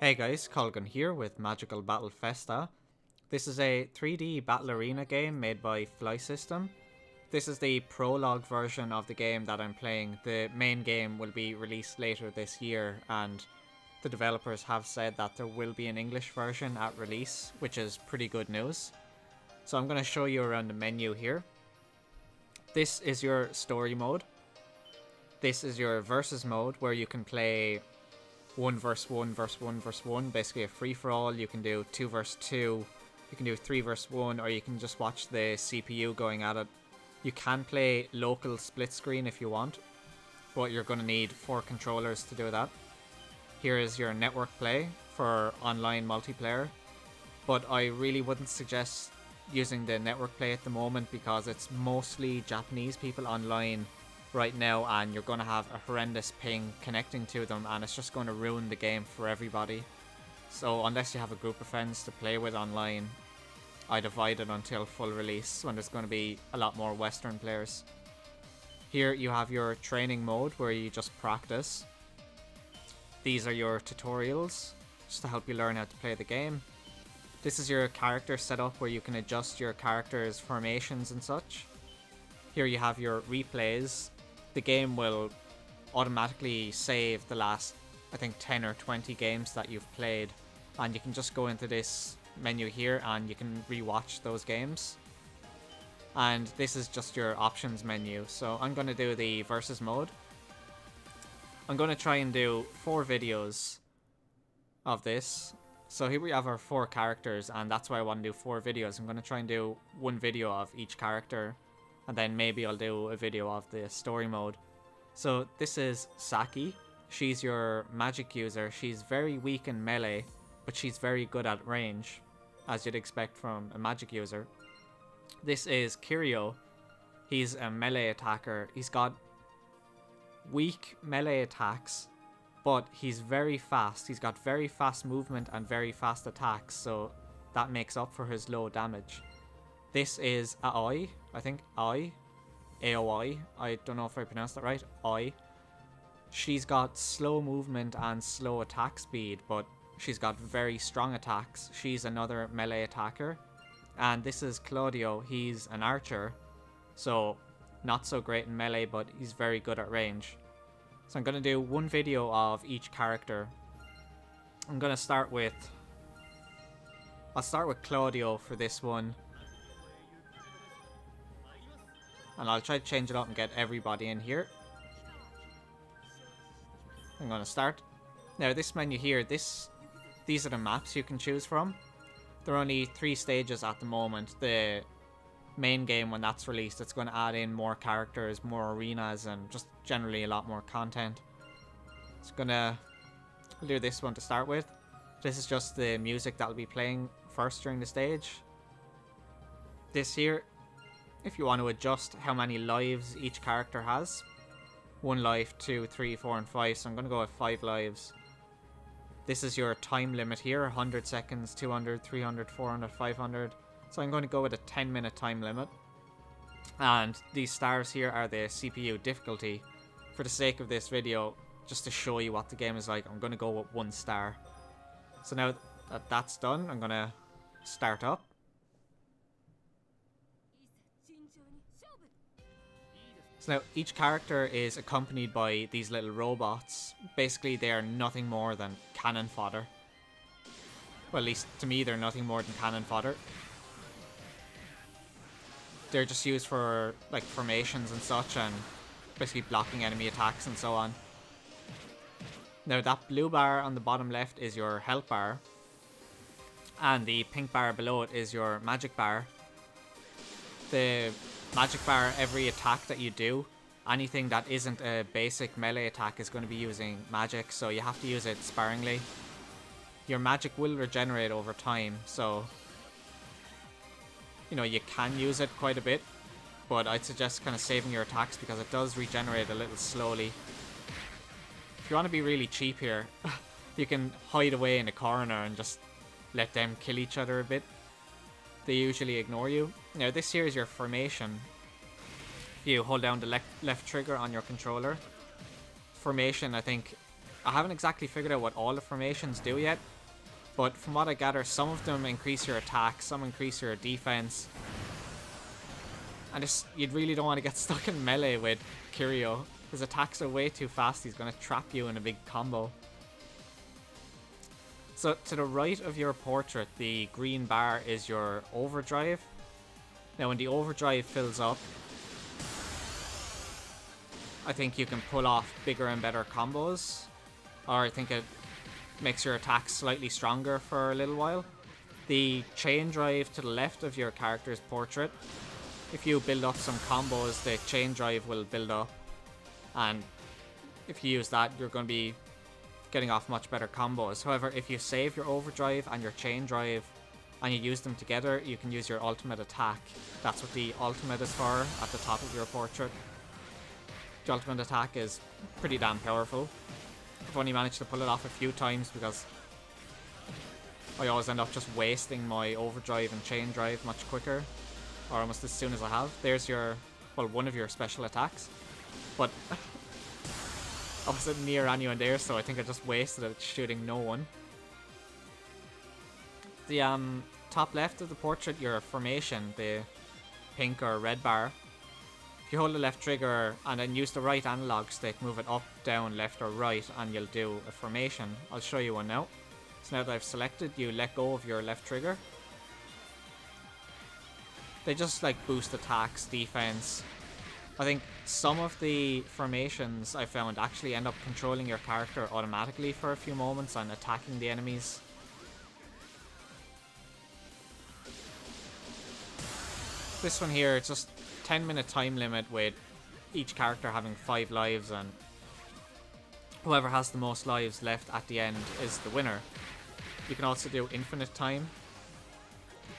Hey guys, Colgan here with Magical Battle Festa. This is a 3D battle arena game made by Fly System. This is the prologue version of the game that I'm playing. The main game will be released later this year, and the developers have said that there will be an English version at release, which is pretty good news. So I'm going to show you around the menu here. This is your story mode. This is your versus mode, where you can play 1 versus 1 versus 1 versus 1, basically a free-for-all. You can do 2 versus 2, you can do 3 versus 1, or you can just watch the CPU going at it. You can play local split screen if you want, but you're going to need 4 controllers to do that. Here is your network play for online multiplayer, but I really wouldn't suggest using the network play at the moment because it's mostly Japanese people online right now, and you're going to have a horrendous ping connecting to them, and it's just going to ruin the game for everybody. So unless you have a group of friends to play with online, I'd avoid it until full release, when there's going to be a lot more Western players. Here you have your training mode where you just practice. These are your tutorials, just to help you learn how to play the game. This is your character setup where you can adjust your character's formations and such. Here you have your replays. The game will automatically save the last, I think, 10 or 20 games that you've played, and you can just go into this menu here and you can rewatch those games. And this is just your options menu. So I'm going to do the versus mode. I'm going to try and do 4 videos of this. So here we have our 4 characters, and that's why I want to do 4 videos. I'm going to try and do 1 video of each character, and then maybe I'll do a video of the story mode. So this is Saki. She's your magic user. She's very weak in melee, but she's very good at range, as you'd expect from a magic user. This is Kiryu. He's a melee attacker. He's got weak melee attacks, but he's very fast. He's got very fast movement and very fast attacks, so that makes up for his low damage. This is Aoi, I think, Aoi, I don't know if I pronounced that right, Aoi. She's got slow movement and slow attack speed, but she's got very strong attacks. She's another melee attacker. And this is Claudio. He's an archer, so not so great in melee, but he's very good at range. So I'm going to do 1 video of each character. I'm going to start with... I'll start with Claudio for this one. And I'll try to change it up and get everybody in here. I'm going to start. Now this menu here, these are the maps you can choose from. There are only 3 stages at the moment. The main game, when that's released, it's going to add in more characters, more arenas, and just generally a lot more content. It's gonna do this one to start with. This is just the music that'll be playing first during the stage. This here, if you want to adjust how many lives each character has. 1 life, 2, 3, 4, and 5. So I'm going to go with 5 lives. This is your time limit here. 100 seconds, 200, 300, 400, 500. So I'm going to go with a 10-minute time limit. And these stars here are the CPU difficulty. For the sake of this video, just to show you what the game is like, I'm going to go with 1 star. So now that that's done, I'm going to start up. So now each character is accompanied by these little robots. Basically they are nothing more than cannon fodder. Well, at least to me they're nothing more than cannon fodder. They're just used for like formations and such, and basically blocking enemy attacks and so on. Now that blue bar on the bottom left is your health bar, and the pink bar below it is your magic bar. The magic bar, every attack that you do, anything that isn't a basic melee attack is going to be using magic, so you have to use it sparingly. Your magic will regenerate over time, so you know, you can use it quite a bit, but I'd suggest kind of saving your attacks because it does regenerate a little slowly. If you want to be really cheap here, you can hide away in a corner and just let them kill each other a bit. They usually ignore you. Now this here is your formation. You hold down the left trigger on your controller. Formation, I think, I haven't exactly figured out what all the formations do yet, but from what I gather, some of them increase your attack, some increase your defense. And just, you really don't want to get stuck in melee with Kiryu. His attacks are way too fast, he's going to trap you in a big combo. So to the right of your portrait, the green bar is your overdrive. Now when the overdrive fills up, I think you can pull off bigger and better combos. Or I think it makes your attacks slightly stronger for a little while. The chain drive to the left of your character's portrait, if you build up some combos, the chain drive will build up. And if you use that, you're going to be getting off much better combos. However, if you save your overdrive and your chain drive and you use them together, you can use your ultimate attack. That's what the ultimate is for at the top of your portrait. The ultimate attack is pretty damn powerful. I've only managed to pull it off a few times because I always end up just wasting my overdrive and chain drive much quicker, or almost as soon as I have. There's your, well, one of your special attacks, but I wasn't near anyone there, so I think I just wasted it shooting no one. The top left of the portrait, your formation, the pink or red bar. If you hold the left trigger and then use the right analog stick, move it up, down, left or right, and you'll do a formation. I'll show you one now. So now that I've selected, you let go of your left trigger. They just like boost attacks, defense. I think some of the formations I found actually end up controlling your character automatically for a few moments and attacking the enemies. This one here, it's just 10-minute time limit with each character having 5 lives, and whoever has the most lives left at the end is the winner. You can also do infinite time,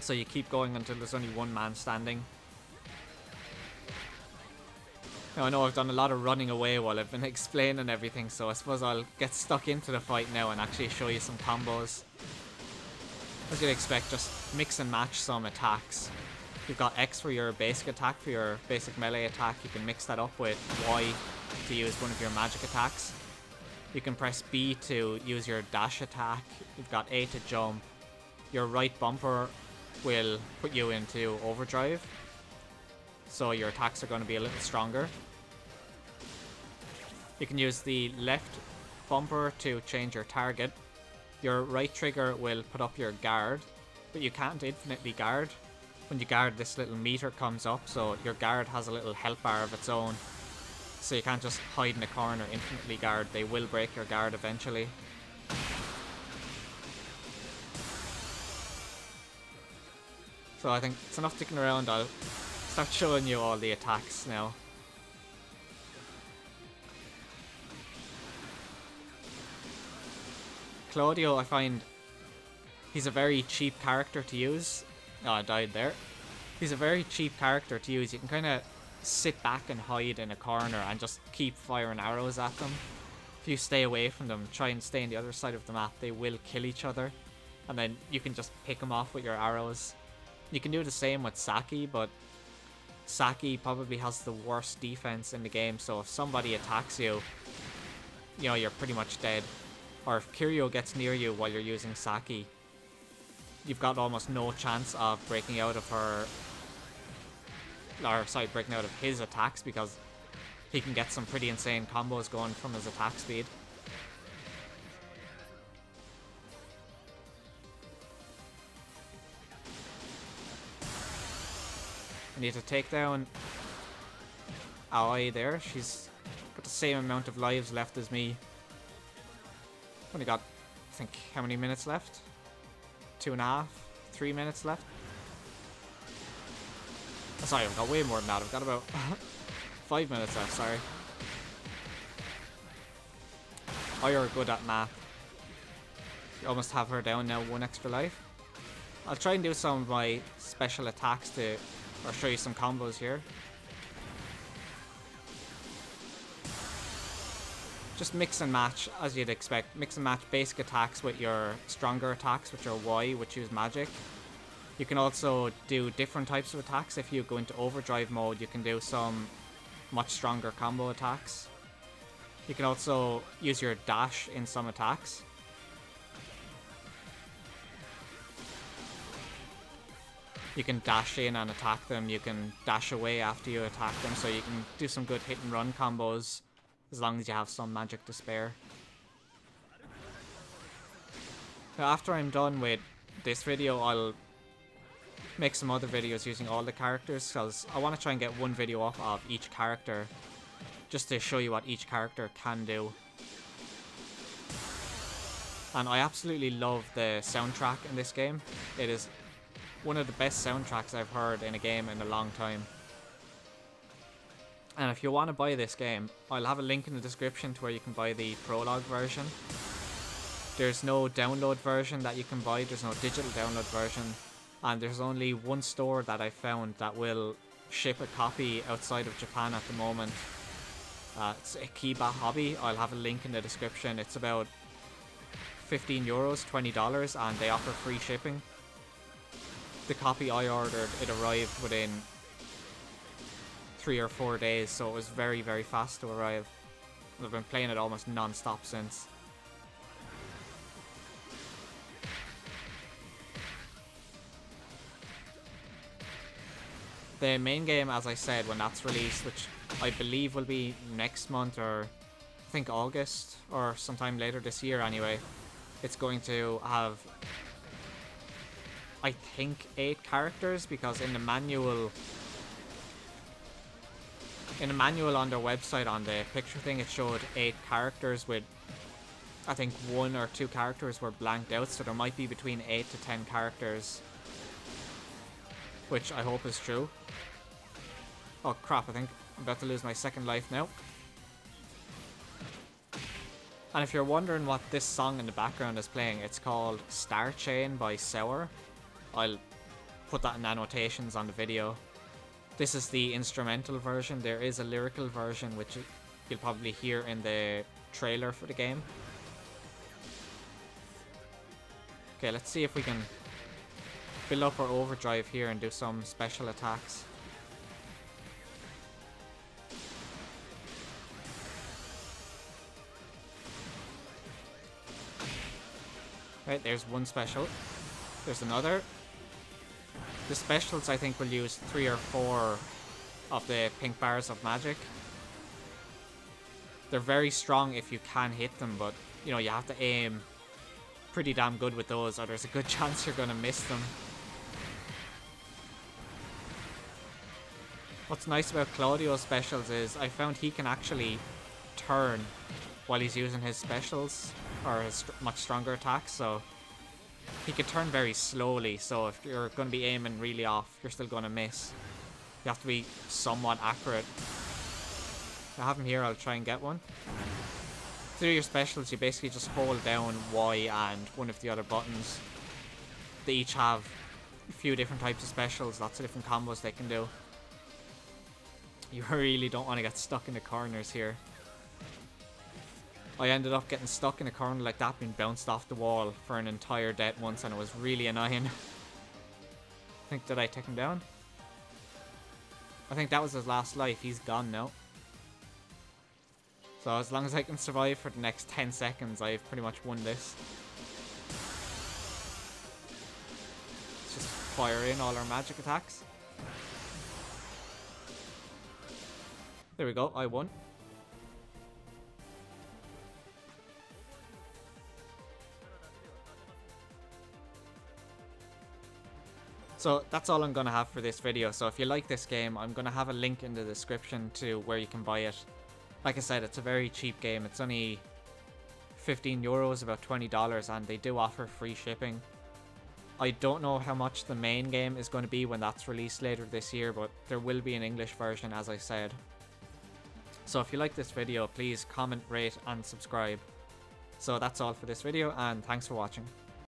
so you keep going until there's only one man standing. Now I know I've done a lot of running away while I've been explaining everything, so I suppose I'll get stuck into the fight now and actually show you some combos. As you'd expect, just mix and match some attacks. You've got X for your basic attack, for your basic melee attack. You can mix that up with Y to use one of your magic attacks. You can press B to use your dash attack. You've got A to jump. Your right bumper will put you into overdrive, so your attacks are going to be a little stronger. You can use the left bumper to change your target. Your right trigger will put up your guard, but you can't infinitely guard. When you guard, this little meter comes up, so your guard has a little health bar of its own. So you can't just hide in a corner, infinitely guard. They will break your guard eventually. So I think it's enough sticking around. I'll start showing you all the attacks now. Claudio, I find he's a very cheap character to use. Oh, I died there. He's a very cheap character to use. You can kind of sit back and hide in a corner and just keep firing arrows at them. If you stay away from them, try and stay on the other side of the map, they will kill each other. And then you can just pick them off with your arrows. You can do the same with Saki, but Saki probably has the worst defense in the game, so if somebody attacks you, you know, you're pretty much dead. Or if Kiryu gets near you while you're using Saki, you've got almost no chance of breaking out of her, or sorry, breaking out of his attacks, because he can get some pretty insane combos going from his attack speed. I need to take down Aoi there. She's got the same amount of lives left as me. Only got, I think, how many minutes left? 2.5, 3 minutes left. Oh, sorry, I've got way more than that. I've got about 5 minutes left, sorry. Oh, you're good at math. You almost have her down now, 1 extra life. I'll try and do some of my special attacks to, or show you some combos here. Just mix and match, as you'd expect. Mix and match basic attacks with your stronger attacks, which are Y, which use magic. You can also do different types of attacks. If you go into overdrive mode, you can do some much stronger combo attacks. You can also use your dash in some attacks. You can dash in and attack them. You can dash away after you attack them, so you can do some good hit and run combos as long as you have some magic to spare. Now, after I'm done with this video, I'll make some other videos using all the characters, because I want to try and get one video up of each character just to show you what each character can do. And I absolutely love the soundtrack in this game. It is one of the best soundtracks I've heard in a game in a long time. And if you want to buy this game, I'll have a link in the description to where you can buy the Prologue version. There's no download version that you can buy, there's no digital download version, and there's only one store that I found that will ship a copy outside of Japan at the moment. It's Akiba Hobby. I'll have a link in the description. It's about 15 euros, $20, and they offer free shipping. The copy I ordered, it arrived within 3 or 4 days, so it was very, very fast to arrive. I've been playing it almost non-stop since. The main game, as I said, when that's released, which I believe will be next month, or I think August, or sometime later this year anyway, it's going to have, I think, 8 characters, because in the manual on their website, on the picture thing, it showed 8 characters with, I think, 1 or 2 characters were blanked out, so there might be between 8 to 10 characters, which I hope is true. Oh crap, I think I'm about to lose my second life now. And if you're wondering what this song in the background is playing, it's called Star Chain by Souwer. I'll put that in annotations on the video. This is the instrumental version. There is a lyrical version, which you'll probably hear in the trailer for the game. Okay, let's see if we can fill up our overdrive here and do some special attacks. Right, there's one special. There's another. The specials, I think, will use 3 or 4 of the pink bars of magic. They're very strong if you can hit them, but, you know, you have to aim pretty damn good with those, or there's a good chance you're going to miss them. What's nice about Claudio's specials is I found he can actually turn while he's using his specials, or his much stronger attacks, so he can turn very slowly, so if you're going to be aiming really off, you're still going to miss. You have to be somewhat accurate. I have him here, I'll try and get one. To do your specials, you basically just hold down Y and one of the other buttons. They each have a few different types of specials, lots of different combos they can do. You really don't want to get stuck in the corners here. I ended up getting stuck in a corner like that, being bounced off the wall for an entire death once, and it was really annoying. Did I take him down? I think that was his last life. He's gone now. So as long as I can survive for the next 10 seconds, I've pretty much won this. Let's just fire in all our magic attacks. There we go, I won. So that's all I'm going to have for this video. So if you like this game, I'm going to have a link in the description to where you can buy it. Like I said, it's a very cheap game. It's only 15 euros, about $20, and they do offer free shipping. I don't know how much the main game is going to be when that's released later this year, but there will be an English version, as I said. So if you like this video, please comment, rate, and subscribe. So that's all for this video, and thanks for watching.